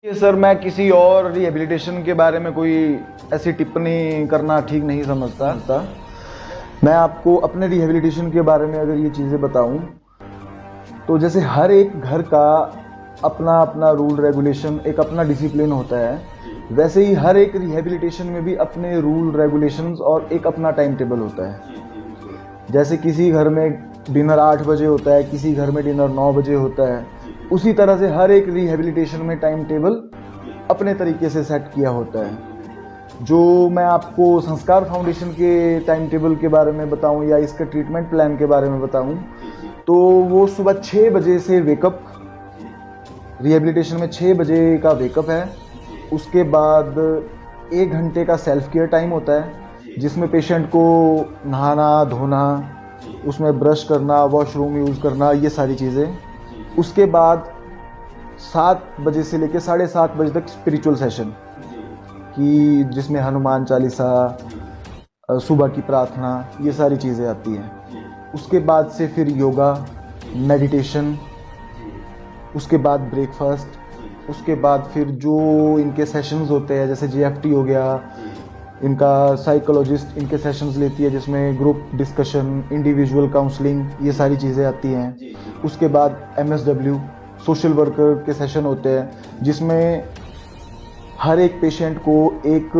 ये सर, मैं किसी और रिहेबिलिटेशन के बारे में कोई ऐसी टिप्पणी करना ठीक नहीं समझता। मैं आपको अपने रिहेबिलिटेशन के बारे में अगर ये चीज़ें बताऊं, तो जैसे हर एक घर का अपना अपना रूल रेगुलेशन, एक अपना डिसिप्लिन होता है, वैसे ही हर एक रिहेबिलिटेशन में भी अपने रूल रेगुलेशंस और एक अपना टाइम टेबल होता है। जैसे किसी घर में डिनर 8 बजे होता है, किसी घर में डिनर 9 बजे होता है, उसी तरह से हर एक रिहेबिलिटेशन में टाइम टेबल अपने तरीके से सेट किया होता है। जो मैं आपको संस्कार फाउंडेशन के टाइम टेबल के बारे में बताऊं या इसके ट्रीटमेंट प्लान के बारे में बताऊं, तो वो सुबह 6 बजे से वेकअप, रिहेबिलिटेशन में 6 बजे का वेकअप है। उसके बाद 1 घंटे का सेल्फ केयर टाइम होता है, जिसमें पेशेंट को नहाना धोना, उसमें ब्रश करना, वॉशरूम यूज़ करना, ये सारी चीज़ें। उसके बाद 7 बजे से लेकर 7:30 बजे तक स्पिरिचुअल सेशन कि जिसमें हनुमान चालीसा, सुबह की प्रार्थना, ये सारी चीज़ें आती हैं। उसके बाद से फिर योगा, मेडिटेशन, उसके बाद ब्रेकफास्ट, उसके बाद फिर जो इनके सेशंस होते हैं, जैसे जीएफटी हो गया, इनका साइकोलॉजिस्ट इनके सेशंस लेती है, जिसमें ग्रुप डिस्कशन, इंडिविजुअल काउंसलिंग, ये सारी चीज़ें आती हैं। उसके बाद एमएसडब्ल्यू, सोशल वर्कर के सेशन होते हैं, जिसमें हर एक पेशेंट को एक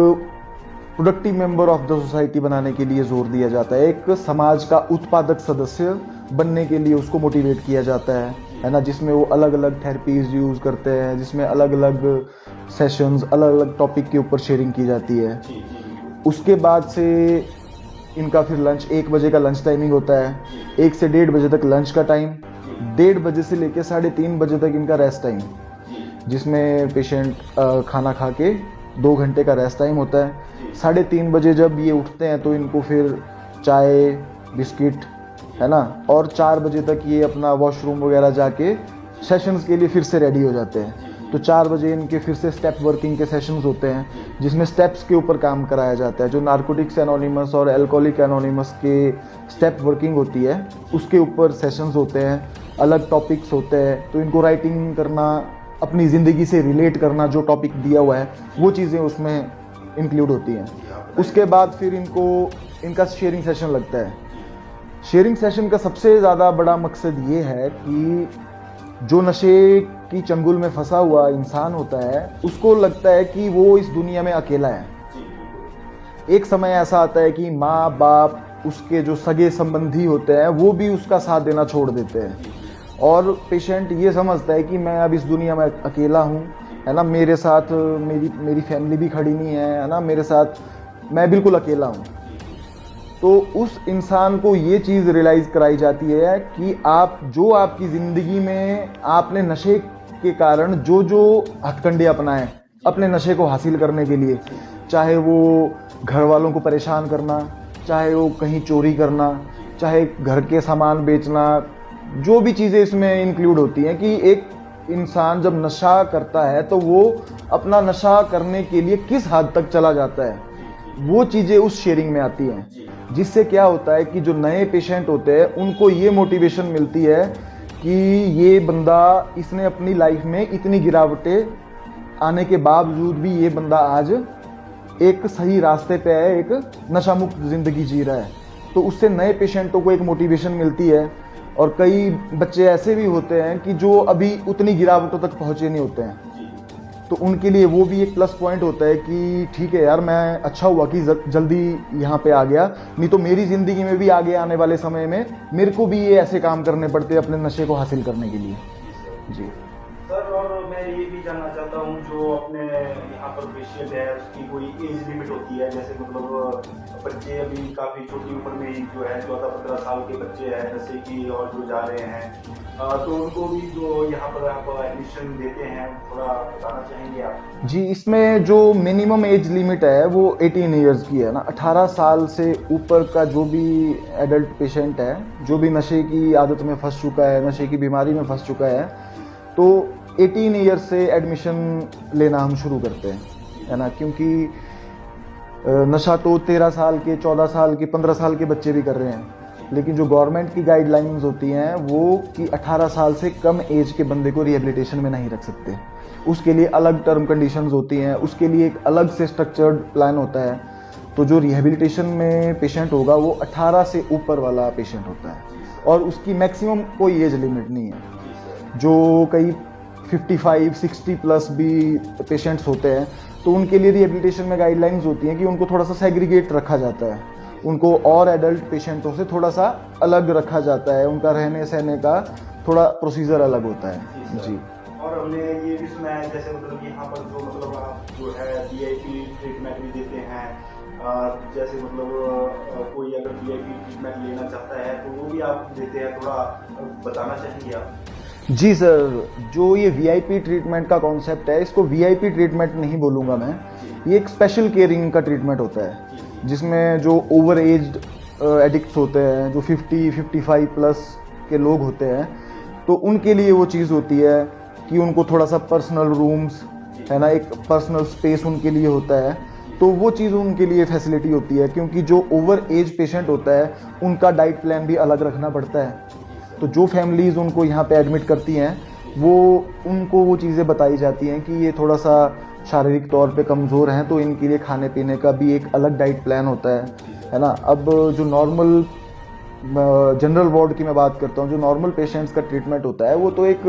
productive member of the society बनाने के लिए जोर दिया जाता है, एक समाज का उत्पादक सदस्य बनने के लिए उसको मोटिवेट किया जाता है ना, जिसमें वो अलग अलग थेरेपीज यूज़ करते हैं, जिसमें अलग अलग सेशंस, अलग अलग टॉपिक के ऊपर शेयरिंग की जाती है। उसके बाद से इनका फिर लंच, 1 बजे का लंच टाइमिंग होता है, 1 से 1:30 बजे तक लंच का टाइम, 1:30 बजे से लेकर 3:30 बजे तक इनका रेस्ट टाइम, जिसमें पेशेंट खाना खा के 2 घंटे का रेस्ट टाइम होता है। 3:30 बजे जब ये उठते हैं तो इनको फिर चाय बिस्किट, है ना, और 4 बजे तक ये अपना वॉशरूम वगैरह जाके सेशंस के लिए फिर से रेडी हो जाते हैं। तो 4 बजे इनके फिर से स्टेप वर्किंग के सेशंस होते हैं, जिसमें स्टेप्स के ऊपर काम कराया जाता है। जो नार्कोटिक्स एनोनिमस और एल्कोहलिक एनोनिमस के स्टेप वर्किंग होती है, उसके ऊपर सेशंस होते हैं, अलग टॉपिक्स होते हैं। तो इनको राइटिंग करना, अपनी ज़िंदगी से रिलेट करना, जो टॉपिक दिया हुआ है वो चीज़ें उसमें इंक्लूड होती हैं। उसके बाद फिर इनका शेयरिंग सेशन लगता है। शेयरिंग सेशन का सबसे ज़्यादा बड़ा मकसद ये है कि जो नशे की चंगुल में फंसा हुआ इंसान होता है, उसको लगता है कि वो इस दुनिया में अकेला है। एक समय ऐसा आता है कि माँ बाप, उसके जो सगे संबंधी होते हैं, वो भी उसका साथ देना छोड़ देते हैं, और पेशेंट ये समझता है कि मैं अब इस दुनिया में अकेला हूँ, है ना, मेरे साथ मेरी फैमिली भी खड़ी नहीं है ना, मेरे साथ मैं बिल्कुल अकेला हूँ। तो उस इंसान को ये चीज़ रियलाइज़ कराई जाती है कि आपकी ज़िंदगी में आपने नशे के कारण जो हथकंडे अपनाए अपने नशे को हासिल करने के लिए, चाहे वो घर वालों को परेशान करना, चाहे वो कहीं चोरी करना, चाहे घर के सामान बेचना, जो भी चीज़ें इसमें इंक्लूड होती हैं, कि एक इंसान जब नशा करता है तो वो अपना नशा करने के लिए किस हद तक चला जाता है, वो चीज़ें उस शेयरिंग में आती हैं। जिससे क्या होता है कि जो नए पेशेंट होते हैं, उनको ये मोटिवेशन मिलती है कि ये बंदा, इसने अपनी लाइफ में इतनी गिरावटें आने के बावजूद भी ये बंदा आज एक सही रास्ते पे है, एक नशा मुक्त ज़िंदगी जी रहा है। तो उससे नए पेशेंटों को एक मोटिवेशन मिलती है। और कई बच्चे ऐसे भी होते हैं कि जो अभी उतनी गिरावटों तक पहुँचे नहीं होते हैं, तो उनके लिए वो भी एक प्लस पॉइंट होता है कि ठीक है यार, मैं अच्छा हुआ कि जल्दी यहाँ पे आ गया, नहीं तो मेरी ज़िंदगी में भी आगे आने वाले समय में मेरे को भी ये ऐसे काम करने पड़ते अपने नशे को हासिल करने के लिए। जी सर, और मैं ये भी जानना चाहता हूँ, जो अपने यहाँ पर पेशेंट है उसकी कोई एज लिमिट होती है? जैसे मतलब बच्चे अभी काफ़ी छोटी उम्र में ही जो है 14-15 साल के बच्चे हैं नशे की और जो जा रहे हैं, तो उनको भी जो यहाँ पर आप एडमिशन देते हैं, थोड़ा बताना चाहेंगे आप? जी, इसमें जो मिनिमम एज लिमिट है वो 18 ईयर्स की है ना। 18 साल से ऊपर का जो भी एडल्ट पेशेंट है, जो भी नशे की आदत में फंस चुका है, नशे की बीमारी में फंस चुका है, तो 18 ईयर्स से एडमिशन लेना हम शुरू करते हैं, है ना। क्योंकि नशा तो 13 साल के, 14 साल के, 15 साल के बच्चे भी कर रहे हैं, लेकिन जो गवर्नमेंट की गाइडलाइंस होती हैं वो कि 18 साल से कम एज के बंदे को रिहेबिलिटेशन में नहीं रख सकते। उसके लिए अलग टर्म कंडीशंस होती हैं, उसके लिए एक अलग से स्ट्रक्चर्ड प्लान होता है। तो जो रिहेबिलिटेशन में पेशेंट होगा वो 18 से ऊपर वाला पेशेंट होता है और उसकी मैक्सिमम कोई एज लिमिट नहीं है। जो कई 55, 60 प्लस भी पेशेंट्स होते हैं तो उनके लिए रिहेबिलिटेशन में गाइडलाइंस होती हैं कि उनको थोड़ा सा सेग्रीगेट रखा जाता है, उनको और एडल्ट पेशेंटों से थोड़ा सा अलग रखा जाता है, उनका रहने सहने का थोड़ा प्रोसीजर अलग होता है। जी। और हमने ये भी सुना है जैसे मतलब यहाँ पर जो मतलब आप जो है वीआईपी ट्रीटमेंट भी देते हैं, जैसे मतलब कोई अगर वीआईपी ट्रीटमेंट लेना चाहता है तो वो भी आप देते हैं, थोड़ा बताना चाहेंगे आप? जी सर, जो ये वीआईपी ट्रीटमेंट का कॉन्सेप्ट है, इसको वीआईपी ट्रीटमेंट नहीं बोलूँगा मैं, ये एक स्पेशल केयरिंग का ट्रीटमेंट होता है जिसमें जो ओवर एज्ड एडिक्ट्स होते हैं, जो 50, 55 प्लस के लोग होते हैं, तो उनके लिए वो चीज़ होती है कि उनको थोड़ा सा पर्सनल रूम्स है ना, एक पर्सनल स्पेस उनके लिए होता है। तो वो चीज़ उनके लिए फैसिलिटी होती है, क्योंकि जो ओवर एज पेशेंट होता है उनका डाइट प्लान भी अलग रखना पड़ता है। तो जो फैमिलीज़ उनको यहाँ पे एडमिट करती हैं वो उनको वो चीज़ें बताई जाती हैं कि ये थोड़ा सा शारीरिक तौर पे कमज़ोर हैं, तो इनके लिए खाने पीने का भी एक अलग डाइट प्लान होता है ना। अब जो नॉर्मल जनरल वार्ड की मैं बात करता हूँ, जो नॉर्मल पेशेंट्स का ट्रीटमेंट होता है वो तो एक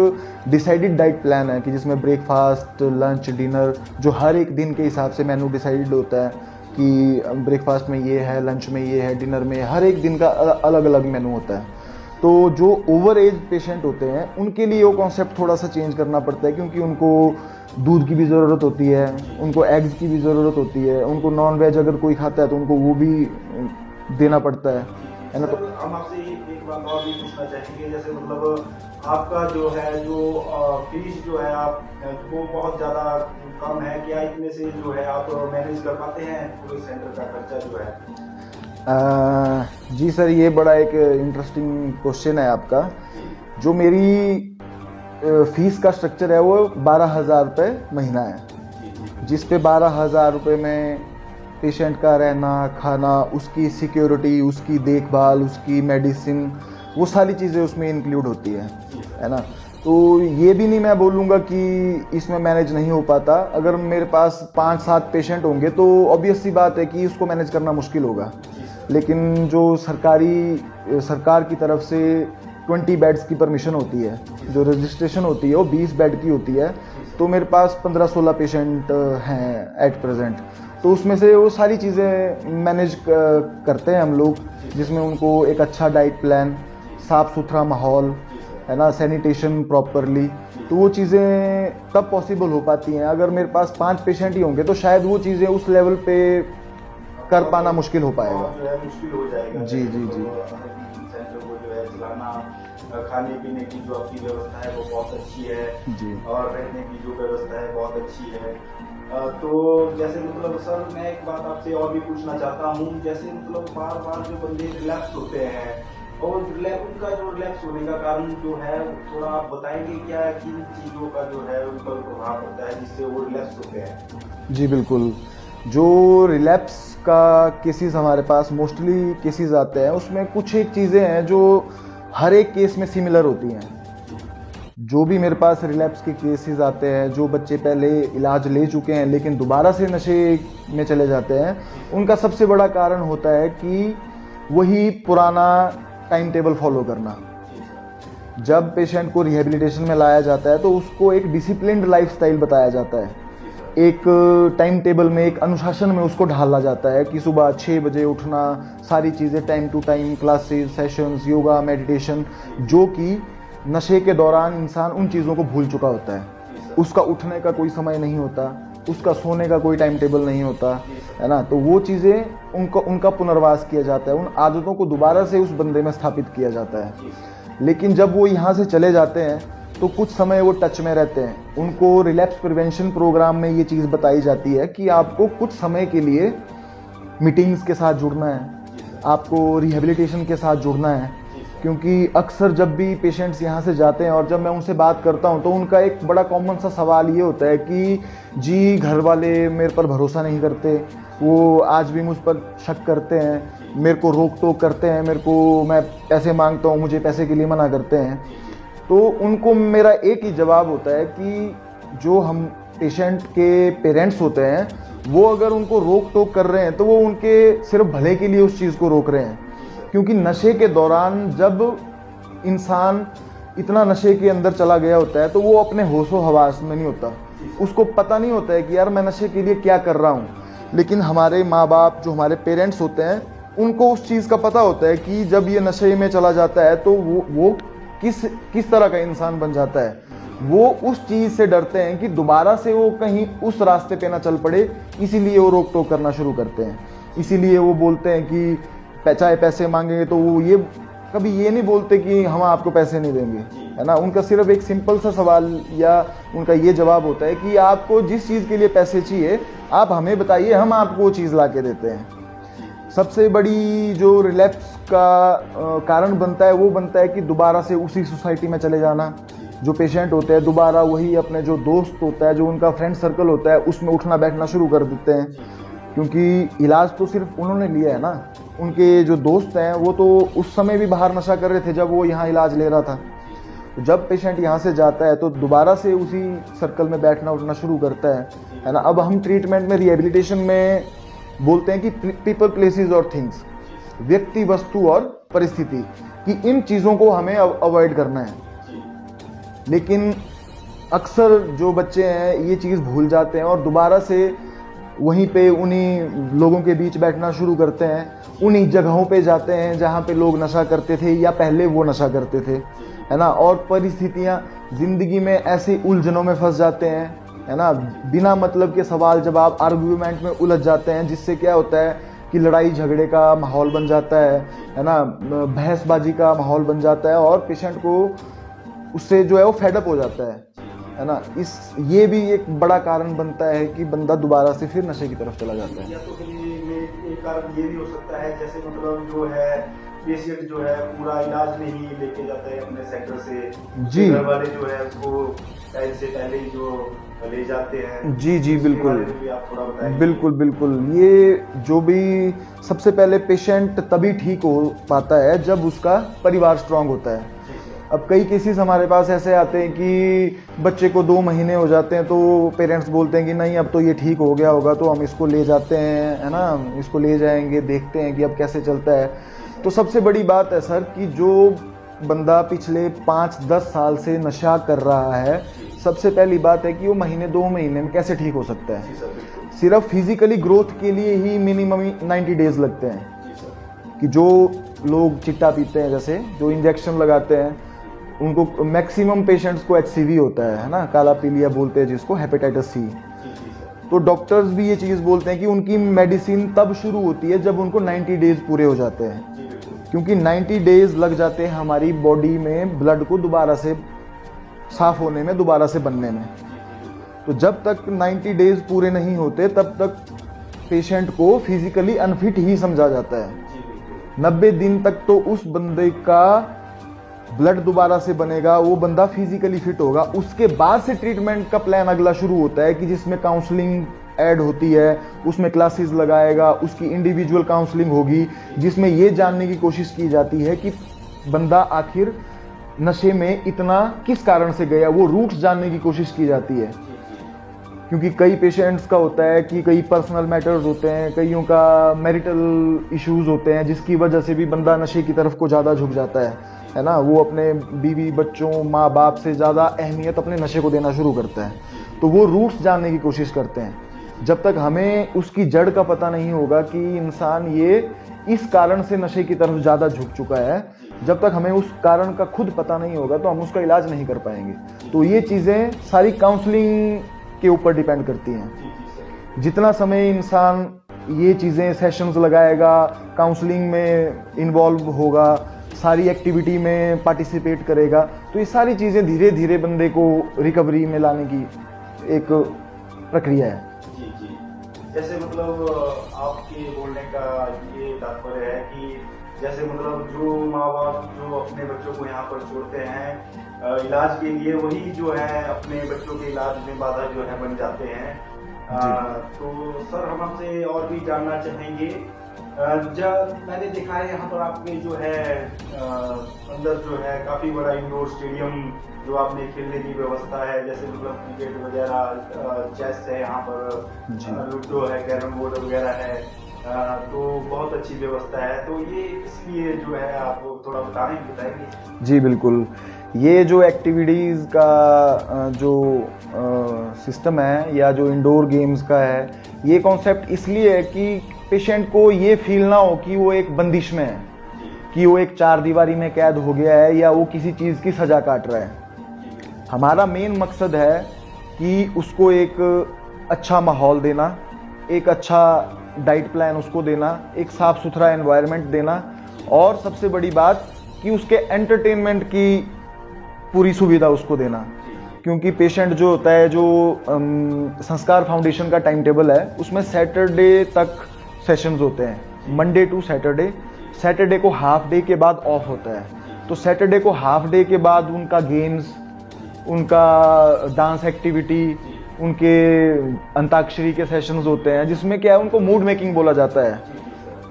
डिसाइडेड डाइट प्लान है कि जिसमें ब्रेकफास्ट, लंच, डिनर जो हर एक दिन के हिसाब से मेनू डिसाइडेड होता है कि ब्रेकफास्ट में ये है, लंच में ये है, डिनर में हर एक दिन का अलग अलग मेनू होता है। तो जो ओवर एज पेशेंट होते हैं उनके लिए वो कॉन्सेप्ट थोड़ा सा चेंज करना पड़ता है, क्योंकि उनको दूध की भी ज़रूरत होती है, उनको एग्स की भी ज़रूरत होती है, उनको नॉन वेज अगर कोई खाता है तो उनको वो भी देना पड़ता है ना। तो हम आपसे एक बात और भी पूछना चाहेंगे, जैसे मतलब आपका जो है जो फीस जो है आप वो बहुत ज़्यादा कम है क्या? इतने से जो है आप मैनेज कर पाते हैं पूरे सेंटर का खर्चा जो है? जी सर, ये बड़ा एक इंटरेस्टिंग क्वेश्चन है आपका। जो मेरी फीस का स्ट्रक्चर है वो 12,000 रुपये महीना है, जिस पे 12,000 रुपये में पेशेंट का रहना, खाना, उसकी सिक्योरिटी, उसकी देखभाल, उसकी मेडिसिन, वो सारी चीज़ें उसमें इंक्लूड होती है ना। तो ये भी नहीं मैं बोलूँगा कि इसमें मैनेज नहीं हो पाता। अगर मेरे पास 5-7 पेशेंट होंगे तो ऑब्वियस सी बात है कि उसको मैनेज करना मुश्किल होगा, लेकिन जो सरकार की तरफ से 20 बेड्स की परमिशन होती है, जो रजिस्ट्रेशन होती है वो 20 बेड की होती है, तो मेरे पास 15-16 पेशेंट हैं एट प्रेजेंट। तो उसमें से वो सारी चीज़ें मैनेज करते हैं हम लोग, जिसमें उनको एक अच्छा डाइट प्लान, साफ़ सुथरा माहौल है ना, सैनिटेशन प्रॉपरली, तो वो चीज़ें तब पॉसिबल हो पाती हैं। अगर मेरे पास 5 पेशेंट ही होंगे तो शायद वो चीज़ें उस लेवल पे कर पाना मुश्किल हो पाएगा। जो है मुश्किल हो जाएगा। जी जी जी। सेंटर को जो है चलाना, खाने पीने की जो आपकी व्यवस्था है वो बहुत अच्छी है जी। और रहने की जो व्यवस्था है बहुत अच्छी है। तो जैसे मतलब सर मैं एक बात आपसे और भी पूछना चाहता हूँ, जैसे मतलब बार बार जो बंदे रिलैप्स होते हैं और उनका जो रिलैप्स होने का कारण जो है थोड़ा आप बताएंगे क्या, किन चीज़ों का जो है उन पर प्रभाव पड़ता है जिससे वो रिलैप्स होते हैं? जी बिल्कुल। जो रिलैप्स का केसेस हमारे पास मोस्टली केसेस आते हैं, उसमें कुछ एक चीज़ें हैं जो हर एक केस में सिमिलर होती हैं। जो भी मेरे पास रिलैप्स के केसेस आते हैं, जो बच्चे पहले इलाज ले चुके हैं लेकिन दोबारा से नशे में चले जाते हैं, उनका सबसे बड़ा कारण होता है कि वही पुराना टाइम टेबल फॉलो करना। जब पेशेंट को रिहेबिलिटेशन में लाया जाता है तो उसको एक डिसिप्लिन्ड लाइफस्टाइल बताया जाता है, एक टाइम टेबल में, एक अनुशासन में उसको ढाला जाता है कि सुबह 6 बजे उठना, सारी चीज़ें time to time, classes, sessions, yoga, meditation, जो कि नशे के दौरान इंसान उन चीज़ों को भूल चुका होता है। उसका उठने का कोई समय नहीं होता, उसका सोने का कोई टाइम टेबल नहीं होता है ना। तो वो चीज़ें उनका पुनर्वास किया जाता है, उन आदतों को दोबारा से उस बंदे में स्थापित किया जाता है। लेकिन जब वो यहाँ से चले जाते हैं तो कुछ समय वो टच में रहते हैं। उनको रिलैप्स प्रिवेंशन प्रोग्राम में ये चीज़ बताई जाती है कि आपको कुछ समय के लिए मीटिंग्स के साथ जुड़ना है, आपको रिहेबिलिटेशन के साथ जुड़ना है, क्योंकि अक्सर जब भी पेशेंट्स यहाँ से जाते हैं और जब मैं उनसे बात करता हूँ तो उनका एक बड़ा कॉमन सा सवाल ये होता है कि जी घर वाले मेरे पर भरोसा नहीं करते, वो आज भी मुझ पर शक करते हैं, मेरे को रोक टोक करते हैं, मैं पैसे मांगता हूँ, मुझे पैसे के लिए मना करते हैं। तो उनको मेरा एक ही जवाब होता है कि जो हम पेशेंट के पेरेंट्स होते हैं वो अगर उनको रोक टोक कर रहे हैं तो वो उनके सिर्फ भले के लिए उस चीज़ को रोक रहे हैं। क्योंकि नशे के दौरान जब इंसान इतना नशे के अंदर चला गया होता है तो वो अपने होशो हवास में नहीं होता, उसको पता नहीं होता है कि यार मैं नशे के लिए क्या कर रहा हूँ। लेकिन हमारे माँ बाप जो हमारे पेरेंट्स होते हैं उनको उस चीज़ का पता होता है कि जब ये नशे में चला जाता है तो वो किस तरह का इंसान बन जाता है। वो उस चीज़ से डरते हैं कि दोबारा से वो कहीं उस रास्ते पे ना चल पड़े, इसीलिए वो रोक टोक करना शुरू करते हैं। इसीलिए वो बोलते हैं कि चाहे पैसे मांगेंगे तो वो ये कभी ये नहीं बोलते कि हम आपको पैसे नहीं देंगे, है ना। उनका सिर्फ एक सिंपल सा सवाल या उनका ये जवाब होता है कि आपको जिस चीज़ के लिए पैसे चाहिए आप हमें बताइए, हम आपको वो चीज़ ला के देते हैं। सबसे बड़ी जो रिलैप्स का कारण बनता है वो बनता है कि दोबारा से उसी सोसाइटी में चले जाना। जो पेशेंट होते हैं दोबारा वही अपने जो दोस्त होता है, जो उनका फ्रेंड सर्कल होता है, उसमें उठना बैठना शुरू कर देते हैं। क्योंकि इलाज तो सिर्फ उन्होंने लिया है ना, उनके जो दोस्त हैं वो तो उस समय भी बाहर नशा कर रहे थे जब वो यहाँ इलाज ले रहा था। तो जब पेशेंट यहाँ से जाता है तो दोबारा से उसी सर्कल में बैठना उठना शुरू करता है ना। अब हम ट्रीटमेंट में रिहेबिलिटेशन में बोलते हैं कि पीपल, प्लेसेस और थिंग्स, व्यक्ति, वस्तु और परिस्थिति, कि इन चीज़ों को हमें अवॉइड करना है। लेकिन अक्सर जो बच्चे हैं ये चीज़ भूल जाते हैं और दोबारा से वहीं पे उन्हीं लोगों के बीच बैठना शुरू करते हैं, उन्हीं जगहों पे जाते हैं जहाँ पे लोग नशा करते थे या पहले वो नशा करते थे, है ना। और परिस्थितियाँ ज़िंदगी में ऐसे उलझनों में फंस जाते हैं, है ना। बिना मतलब के सवाल जवाब, आर्गुमेंट में उलझ जाते हैं, जिससे क्या होता है कि लड़ाई झगड़े का माहौल बन जाता है ना, बहसबाजी का माहौल बन जाता है और पेशेंट को उससे जो है वो फेडअप हो जाता है ना। ये भी एक बड़ा कारण बनता है कि बंदा दोबारा से फिर नशे की तरफ चला जाता है। या तो फिर एक कारण ये भी हो सकता है, जैसे मतलब जो है पेशेंट जो है पूरा इलाज नहीं लेके जाता है अपने सेंटर से, जी, घर वाले जो है उसको टाइम से पहले ही जो ले जाते हैं। जी बिल्कुल, भी आप थोड़ा बताएं। बिल्कुल। ये जो भी सबसे पहले पेशेंट तभी ठीक हो पाता है जब उसका परिवार स्ट्रांग होता है। अब कई केसेस हमारे पास ऐसे आते हैं कि बच्चे को 2 महीने हो जाते हैं तो पेरेंट्स बोलते हैं कि नहीं अब तो ये ठीक हो गया होगा तो हम इसको ले जाते हैं, है ना, इसको ले जाएंगे, देखते हैं कि अब कैसे चलता है। तो सबसे बड़ी बात है सर कि जो बंदा पिछले 5-10 साल से नशा कर रहा है, सबसे पहली बात है कि वो महीने 2 महीने में कैसे ठीक हो सकता है। सिर्फ फिजिकली ग्रोथ के लिए ही मिनिमम 90 डेज लगते हैं। कि जो लोग चिट्टा पीते हैं, जैसे जो इंजेक्शन लगाते हैं, उनको मैक्सिमम पेशेंट्स को HCV होता है ना, काला पीलिया बोलते हैं जिसको, हेपेटाइटिस C। तो डॉक्टर्स भी ये चीज़ बोलते हैं कि उनकी मेडिसिन तब शुरू होती है जब उनको 90 डेज पूरे हो जाते हैं। क्योंकि 90 डेज लग जाते हैं हमारी बॉडी में ब्लड को दोबारा से साफ होने में, दोबारा से बनने में। तो जब तक 90 डेज पूरे नहीं होते तब तक पेशेंट को फिजिकली अनफिट ही समझा जाता है। 90 दिन तक तो उस बंदे का ब्लड दोबारा से बनेगा, वो बंदा फिजिकली फिट होगा। उसके बाद से ट्रीटमेंट का प्लान अगला शुरू होता है कि जिसमें काउंसलिंग ऐड होती है, उसमें क्लासेस लगाएगा, उसकी इंडिविजुअल काउंसलिंग होगी, जिसमें ये जानने की कोशिश की जाती है कि बंदा आखिर नशे में इतना किस कारण से गया, वो रूट्स जानने की कोशिश की जाती है। क्योंकि कई पेशेंट्स का होता है कि कई पर्सनल मैटर्स होते हैं, कईयों का मैरिटल इश्यूज होते हैं, जिसकी वजह से भी बंदा नशे की तरफ को ज़्यादा झुक जाता है ना। वो अपने बीवी बच्चों, माँ बाप से ज़्यादा अहमियत अपने नशे को देना शुरू करता है। तो वो रूट्स जानने की कोशिश करते हैं। जब तक हमें उसकी जड़ का पता नहीं होगा कि इंसान ये इस कारण से नशे की तरफ ज़्यादा झुक चुका है, जब तक हमें उस कारण का खुद पता नहीं होगा तो हम उसका इलाज नहीं कर पाएंगे। तो ये चीज़ें सारी काउंसलिंग के ऊपर डिपेंड करती हैं। जितना समय इंसान ये चीज़ें सेशंस लगाएगा, काउंसलिंग में इन्वॉल्व होगा, सारी एक्टिविटी में पार्टिसिपेट करेगा, तो ये सारी चीज़ें धीरे धीरे बंदे को रिकवरी में लाने की एक प्रक्रिया है। जी। जैसे मतलब आपके बोलने का ये तात्पर्य है कि जैसे मतलब जो माँ बाप जो अपने बच्चों को यहाँ पर छोड़ते हैं इलाज के लिए, वही जो है अपने बच्चों के इलाज में बाधा जो है बन जाते हैं। तो सर हम आपसे और भी जानना चाहेंगे जब मैंने देखा है यहाँ पर आपके जो है अंदर जो है काफी बड़ा इंडोर स्टेडियम जो आपने खेलने की व्यवस्था है, जैसे मतलब क्रिकेट वगैरह, चेस है यहाँ पर, लूडो है, कैरम बोर्ड वगैरह है, तो बहुत अच्छी व्यवस्था है। तो ये इसलिए जो है आप थोड़ा बताएंगे? जी बिल्कुल, ये जो एक्टिविटीज़ का जो सिस्टम है या जो इंडोर गेम्स का है, ये कॉन्सेप्ट इसलिए है कि पेशेंट को ये फील ना हो कि वो एक बंदिश में है, कि वो एक चार दीवारी में कैद हो गया है या वो किसी चीज़ की सज़ा काट रहा है। हमारा मेन मकसद है कि उसको एक अच्छा माहौल देना, एक अच्छा डाइट प्लान उसको देना, एक साफ़ सुथरा एनवायरनमेंट देना, और सबसे बड़ी बात कि उसके एंटरटेनमेंट की पूरी सुविधा उसको देना। क्योंकि पेशेंट जो होता है, जो संस्कार फाउंडेशन का टाइम टेबल है, उसमें सैटरडे तक सेशंस होते हैं, मंडे टू सैटरडे। सैटरडे को हाफ डे के बाद ऑफ होता है, तो सैटरडे को हाफ डे के बाद उनका गेम्स, उनका डांस एक्टिविटी, उनके अंताक्षरी के सेशंस होते हैं, जिसमें क्या है, उनको मूड मेकिंग बोला जाता है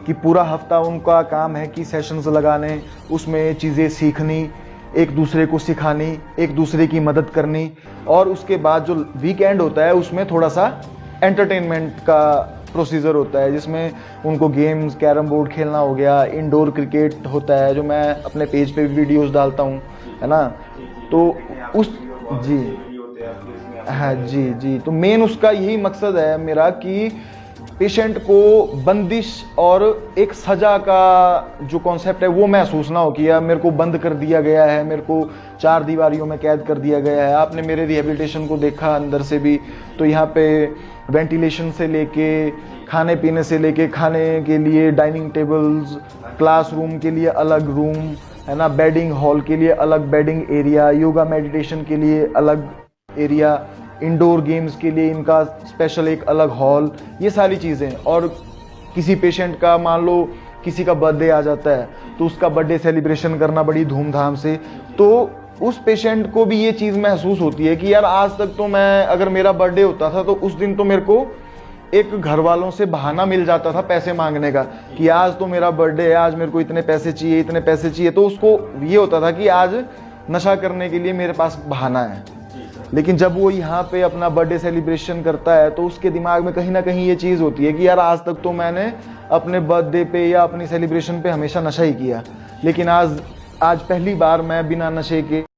कि पूरा हफ्ता उनका काम है कि सेशंस लगाने, उसमें चीज़ें सीखनी, एक दूसरे को सिखानी, एक दूसरे की मदद करनी, और उसके बाद जो वीकेंड होता है उसमें थोड़ा सा एंटरटेनमेंट का प्रोसीजर होता है, जिसमें उनको गेम्स, कैरम बोर्ड खेलना हो गया, इंडोर क्रिकेट होता है, जो मैं अपने पेज पे वीडियोस डालता हूँ, है ना। तो उस जी हाँ जी, तो मेन उसका यही मकसद है मेरा कि पेशेंट को बंदिश और एक सजा का जो कॉन्सेप्ट है वो महसूस ना हो कि यार मेरे को बंद कर दिया गया है, मेरे को चार दीवारियों में कैद कर दिया गया है। आपने मेरे रिहेबिलिटेशन को देखा अंदर से भी, तो यहाँ पे वेंटिलेशन से लेके खाने पीने से लेके, खाने के लिए डाइनिंग टेबल्स, क्लासरूम के लिए अलग रूम, है ना, बेडिंग हॉल के लिए अलग बेडिंग एरिया, योगा मेडिटेशन के लिए अलग एरिया, इंडोर गेम्स के लिए इनका स्पेशल एक अलग हॉल, ये सारी चीज़ें। और किसी पेशेंट का मान लो किसी का बर्थडे आ जाता है, तो उसका बर्थडे सेलिब्रेशन करना बड़ी धूमधाम से, तो उस पेशेंट को भी ये चीज़ महसूस होती है कि यार आज तक तो मैं, अगर मेरा बर्थडे होता था तो उस दिन तो मेरे को एक घर वालों से बहाना मिल जाता था पैसे मांगने का कि आज तो मेरा बर्थडे है, आज मेरे को इतने पैसे चाहिए, इतने पैसे चाहिए। तो उसको ये होता था कि आज नशा करने के लिए मेरे पास बहाना है। लेकिन जब वो यहाँ पे अपना बर्थडे सेलिब्रेशन करता है, तो उसके दिमाग में कहीं ना कहीं ये चीज़ होती है कि यार आज तक तो मैंने अपने बर्थडे पे या अपनी सेलिब्रेशन पे हमेशा नशा ही किया, लेकिन आज पहली बार मैं बिना नशे के